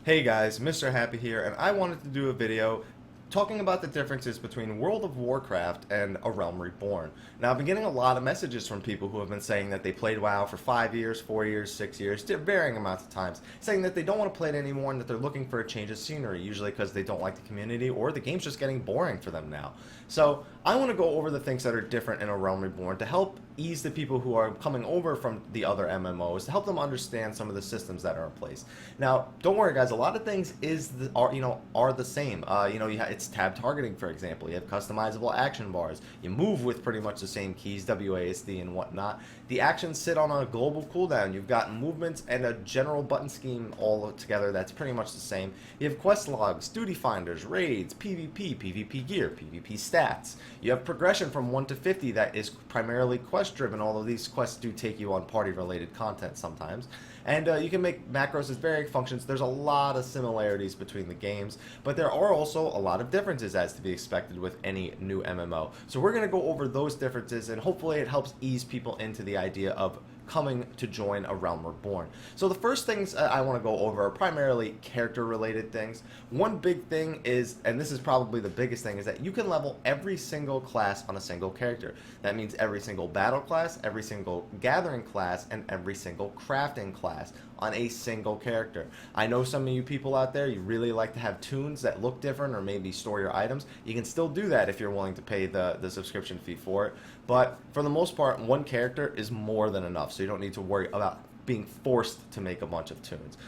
Hey guys, Mr. Happy here, and I wanted to do a video talking about the differences between World of Warcraft and A Realm Reborn. Now, I've been getting a lot of messages from people who have been saying that they played WoW for 5 years, 4 years, 6 years, varying amounts of times, saying that they don't want to play it anymore and that they're looking for a change of scenery, usually because they don't like the community or the game's just getting boring for them now. So, I want to go over the things that are different in A Realm Reborn to help ease the people who are coming over from the other MMOs, to help them understand some of the systems that are in place. Now, don't worry guys, a lot of things are the same. It's tab targeting, for example. You have customizable action bars. You move with pretty much the same keys, WASD and whatnot. The actions sit on a global cooldown. You've got movements and a general button scheme all together that's pretty much the same. You have quest logs, duty finders, raids, PvP, PvP gear, PvP stats. You have progression from 1 to 50 that is primarily quest driven, although these quests do take you on party related content sometimes. And you can make macros as varying functions. There's a lot of similarities between the games, but there are also a lot of differences as to be expected with any new MMO. So we're going to go over those differences, and hopefully it helps ease people into the idea of coming to join A Realm Reborn. So the first things I want to go over are primarily character related things. One big thing is, and this is probably the biggest thing, is that you can level every single class on a single character. That means every single battle class, every single gathering class, and every single crafting class on a single character. I know some of you people out there, you really like to have tunes that look different or maybe store your items. You can still do that if you're willing to pay the subscription fee for it, but for the most part, one character is more than enough, so you don't need to worry about being forced to make a bunch of tunes.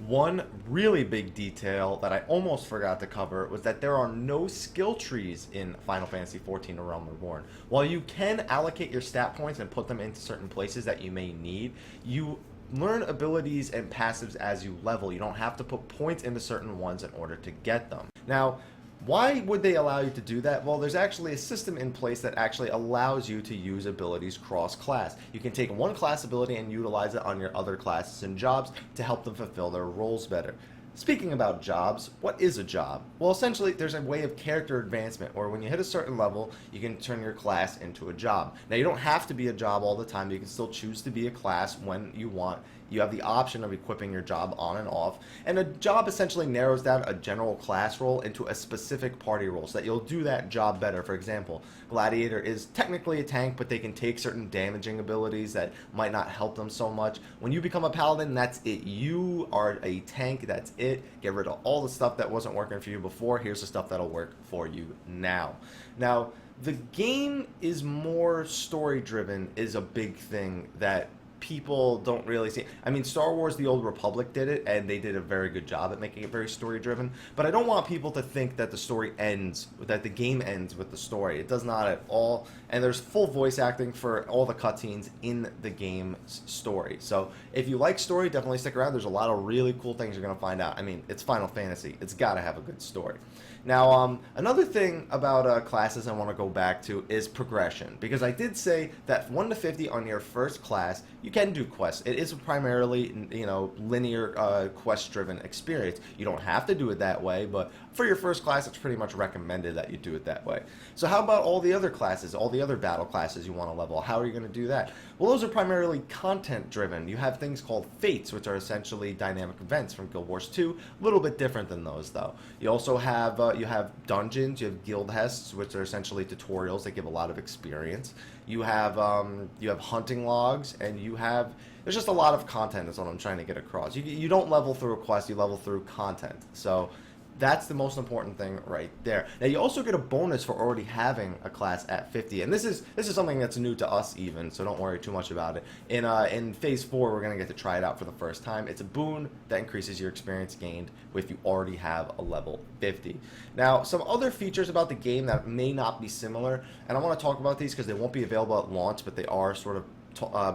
One really big detail that I almost forgot to cover was that there are no skill trees in Final Fantasy XIV: A Realm Reborn. While you can allocate your stat points and put them into certain places that you may need, you learn abilities and passives as you level. You don't have to put points into certain ones in order to get them. Now, why would they allow you to do that? Well, there's actually a system in place that actually allows you to use abilities cross-class. You can take one class ability and utilize it on your other classes and jobs to help them fulfill their roles better. Speaking about jobs, what is a job? Well, essentially, there's a way of character advancement where when you hit a certain level, you can turn your class into a job. Now, you don't have to be a job all the time. You can still choose to be a class when you want. You have the option of equipping your job on and off. And a job essentially narrows down a general class role into a specific party role so that you'll do that job better. For example, Gladiator is technically a tank, but they can take certain damaging abilities that might not help them so much. When you become a Paladin, that's it. You are a tank, that's it. Get rid of all the stuff that wasn't working for you before. Here's the stuff that'll work for you now. Now, the game is more story driven is a big thing that people don't really see. I mean, Star Wars The Old Republic did it, and they did a very good job at making it very story driven, but I don't want people to think that the story ends, that the game ends with the story. It does not at all, and there's full voice acting for all the cutscenes in the game's story. So if you like story, definitely stick around. There's a lot of really cool things you're going to find out. I mean, it's Final Fantasy. It's got to have a good story. Now, another thing about classes I want to go back to is progression, because I did say that 1 to 50 on your first class, you can do quests. It is a primarily, linear quest-driven experience. You don't have to do it that way, but for your first class, it's pretty much recommended that you do it that way. So how about all the other classes, all the other battle classes you want to level? How are you going to do that? Well, those are primarily content-driven. You have things called fates, which are essentially dynamic events from Guild Wars 2. A little bit different than those, though. You also have dungeons, you have guild hests, which are essentially tutorials that give a lot of experience. You have hunting logs, and there's just a lot of content is what I'm trying to get across. You don't level through a quest, you level through content. So that's the most important thing right there. Now, you also get a bonus for already having a class at 50, and this is something that's new to us even, so don't worry too much about it. In Phase 4, we're going to get to try it out for the first time. It's a boon that increases your experience gained if you already have a level 50. Now, some other features about the game that may not be similar, and I want to talk about these because they won't be available at launch, but they are sort of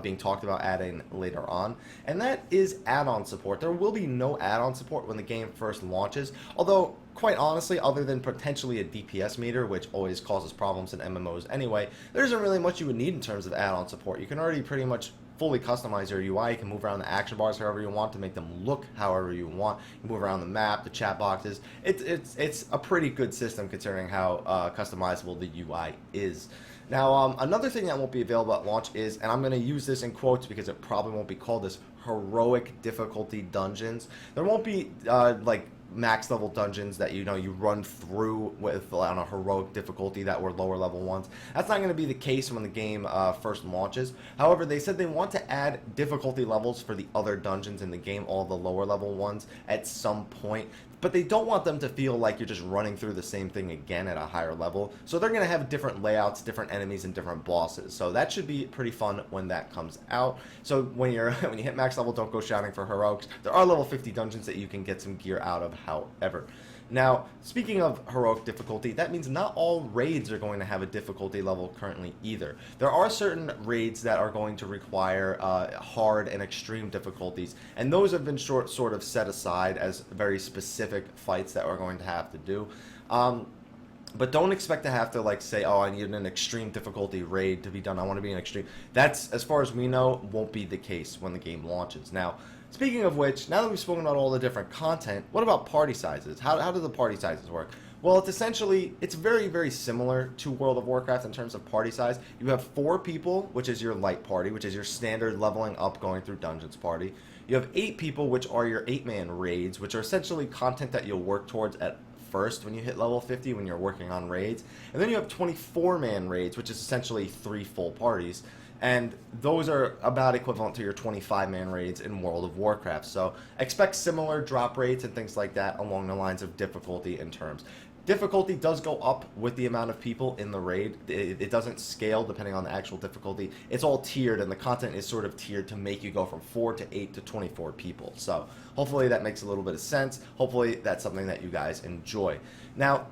being talked about adding later on, and that is add-on support. There will be no add-on support when the game first launches, although quite honestly, other than potentially a DPS meter, which always causes problems in MMOs anyway, there isn't really much you would need in terms of add-on support. You can already pretty much fully customize your UI. You can move around the action bars however you want to make them look however you want. You move around the map, the chat boxes. It's a pretty good system considering how customizable the UI is. Now, another thing that won't be available at launch is, and I'm going to use this in quotes because it probably won't be called this, heroic difficulty dungeons. There won't be like max level dungeons that you run through with on a heroic difficulty that were lower level ones. That's not going to be the case when the game first launches. However, they said they want to add difficulty levels for the other dungeons in the game, all the lower level ones, at some point. But they don't want them to feel like you're just running through the same thing again at a higher level. So they're going to have different layouts, different enemies, and different bosses. So that should be pretty fun when that comes out. So when you hit max level, don't go shouting for heroics. There are level 50 dungeons that you can get some gear out of, however. Now, speaking of heroic difficulty, that means not all raids are going to have a difficulty level currently either. There are certain raids that are going to require hard and extreme difficulties, and those have been sort of set aside as very specific fights that we're going to have to do. But don't expect to have to like say, oh, I need an extreme difficulty raid to be done. I want to be an extreme. That's, as far as we know, won't be the case when the game launches. Now, speaking of which, now that we've spoken about all the different content, what about party sizes? How do the party sizes work? Well, it's very, very similar to World of Warcraft in terms of party size. You have 4 people, which is your light party, which is your standard leveling up going through dungeons party. You have 8 people, which are your 8-man raids, which are essentially content that you'll work towards at first when you hit level 50 when you're working on raids. And then you have 24-man raids, which is essentially 3 full parties. And those are about equivalent to your 25-man raids in World of Warcraft. So expect similar drop rates and things like that along the lines of difficulty in terms. Difficulty does go up with the amount of people in the raid. It doesn't scale depending on the actual difficulty. It's all tiered, and the content is sort of tiered to make you go from 4 to 8 to 24 people. So hopefully that makes a little bit of sense. Hopefully that's something that you guys enjoy. Now,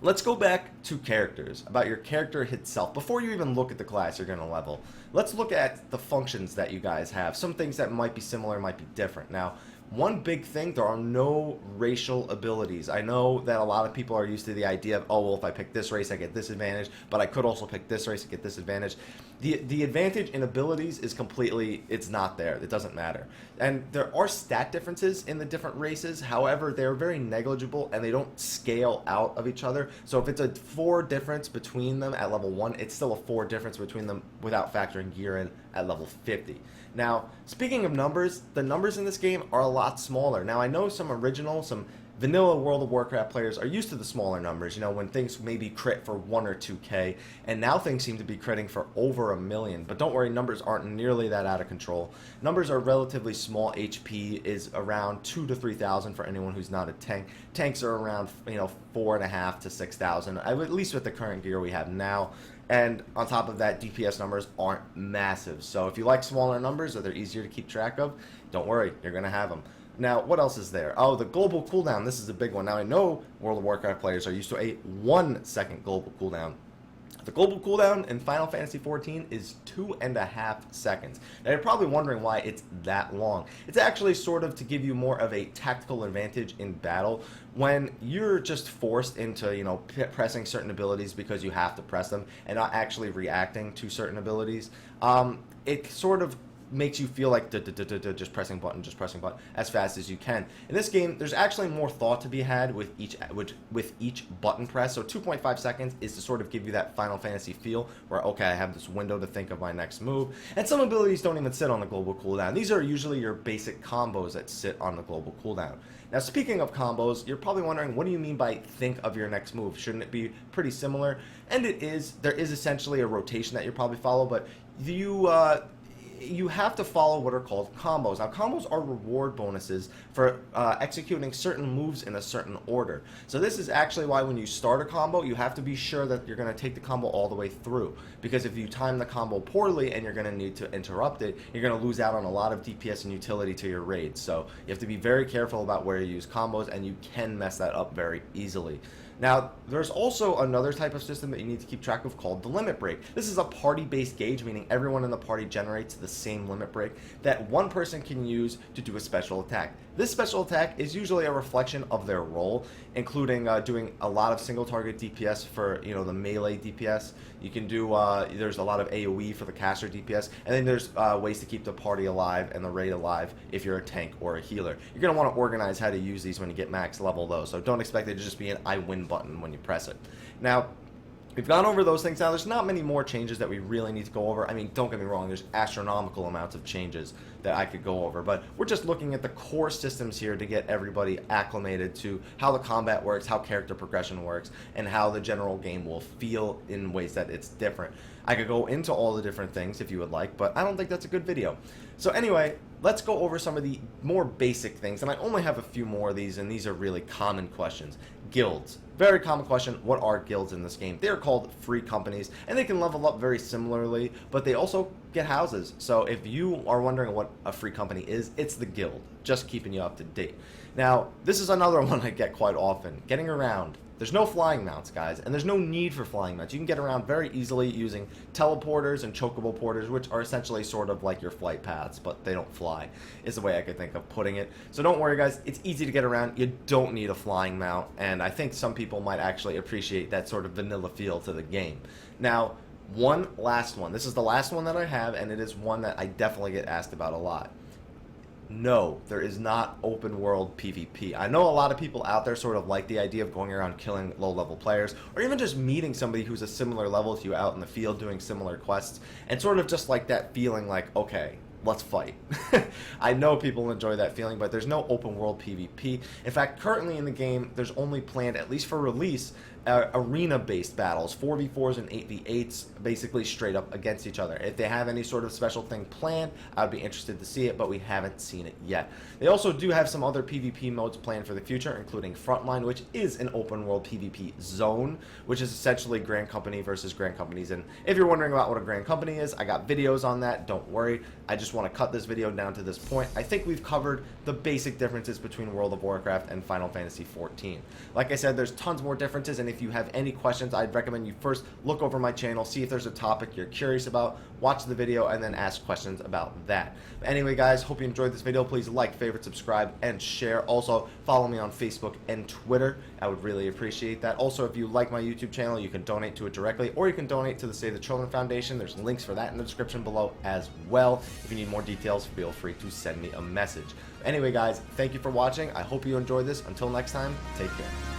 let's go back to characters, about your character itself. Before you even look at the class you're going to level, let's look at the functions that you guys have. Some things that might be similar, might be different. Now, one big thing, there are no racial abilities. I know that a lot of people are used to the idea of, oh, well, if I pick this race, I get this advantage, but I could also pick this race and get this advantage. The advantage in abilities is completely, it's not there. It doesn't matter. And there are stat differences in the different races. However, they're very negligible, and they don't scale out of each other. So if it's a 4 difference between them at level 1, it's still a 4 difference between them without factoring gear in at level 50. Now, speaking of numbers, the numbers in this game are a lot smaller. Now, I know some vanilla World of Warcraft players are used to the smaller numbers, when things maybe crit for 1 or 2K, and now things seem to be critting for over 1 million. But don't worry, numbers aren't nearly that out of control. Numbers are relatively small. HP is around 2,000 to 3,000 for anyone who's not a tank. Tanks are around 4.5 to 6,000, at least with the current gear we have now. And on top of that, DPS numbers aren't massive. So if you like smaller numbers or they're easier to keep track of, don't worry, you're going to have them. Now, what else is there? Oh, the global cooldown. This is a big one. Now, I know World of Warcraft players are used to a 1-second global cooldown. The global cooldown in Final Fantasy XIV is 2.5 seconds. Now, you're probably wondering why it's that long. It's actually sort of to give you more of a tactical advantage in battle when you're just forced into, pressing certain abilities because you have to press them and not actually reacting to certain abilities. It sort of makes you feel like just pressing button as fast as you can. In this game, there's actually more thought to be had with each button press. So 2.5 seconds is to sort of give you that Final Fantasy feel where, okay, I have this window to think of my next move. And some abilities don't even sit on the global cooldown. These are usually your basic combos that sit on the global cooldown. Now, speaking of combos, you're probably wondering, what do you mean by think of your next move? Shouldn't it be pretty similar? And it is. There is essentially a rotation that you probably follow, but you have to follow what are called combos. Now, combos are reward bonuses for executing certain moves in a certain order. So this is actually why when you start a combo, you have to be sure that you're going to take the combo all the way through. Because if you time the combo poorly and you're going to need to interrupt it, you're going to lose out on a lot of DPS and utility to your raid. So you have to be very careful about where you use combos, and you can mess that up very easily. Now, there's also another type of system that you need to keep track of called the limit break. This is a party-based gauge, meaning everyone in the party generates the same limit break that one person can use to do a special attack. This special attack is usually a reflection of their role, including doing a lot of single target DPS for the melee DPS. You can do there's a lot of AoE for the caster DPS, and then there's ways to keep the party alive and the raid alive if you're a tank or a healer. You're going to want to organize how to use these when you get max level though, so don't expect it to just be an I win button when you press it. Now, We've gone over those things. Now, there's not many more changes that we really need to go over. I mean, don't get me wrong, there's astronomical amounts of changes that I could go over, but we're just looking at the core systems here to get everybody acclimated to how the combat works, how character progression works, and how the general game will feel in ways that it's different. I could go into all the different things if you would like, but I don't think that's a good video. So anyway, let's go over some of the more basic things, and I only have a few more of these, and these are really common questions. Guilds. Very common question, what are guilds in this game? They are called free companies, and they can level up very similarly, but they also get houses. So if you are wondering what a free company is, it's the guild, just keeping you up to date. Now, this is another one I get quite often, getting around. There's no flying mounts, guys, and there's no need for flying mounts. You can get around very easily using teleporters and chocobo porters, which are essentially sort of like your flight paths, but they don't fly, is the way I could think of putting it. So don't worry, guys. It's easy to get around. You don't need a flying mount, and I think some people might actually appreciate that sort of vanilla feel to the game. Now, one last one. This is the last one that I have, and it is one that I definitely get asked about a lot. No, there is not open world PvP. I know a lot of people out there sort of like the idea of going around killing low level players, or even just meeting somebody who's a similar level to you out in the field doing similar quests, and sort of just like that feeling like, okay, let's fight. I know people enjoy that feeling, but there's no open world PvP. In fact, currently in the game, there's only planned, at least for release, arena-based battles, 4v4s and 8v8s, basically straight up against each other. If they have any sort of special thing planned, I would be interested to see it, but we haven't seen it yet. They also do have some other PvP modes planned for the future, including Frontline, which is an open world PvP zone, which is essentially Grand Company versus Grand Companies. And if you're wondering about what a Grand Company is, I got videos on that, don't worry. I just want to cut this video down to this point. I think we've covered the basic differences between World of Warcraft and Final Fantasy XIV. Like I said, there's tons more differences, and if you have any questions, I'd recommend you first look over my channel, see if there's a topic you're curious about, watch the video, and then ask questions about that. But anyway, guys, hope you enjoyed this video. Please like, favorite, subscribe, and share. Also, follow me on Facebook and Twitter. I would really appreciate that. Also, if you like my YouTube channel, you can donate to it directly, or you can donate to the Save the Children Foundation. There's links for that in the description below as well. If you need more details, feel free to send me a message. Anyway, guys, thank you for watching. I hope you enjoyed this. Until next time, take care.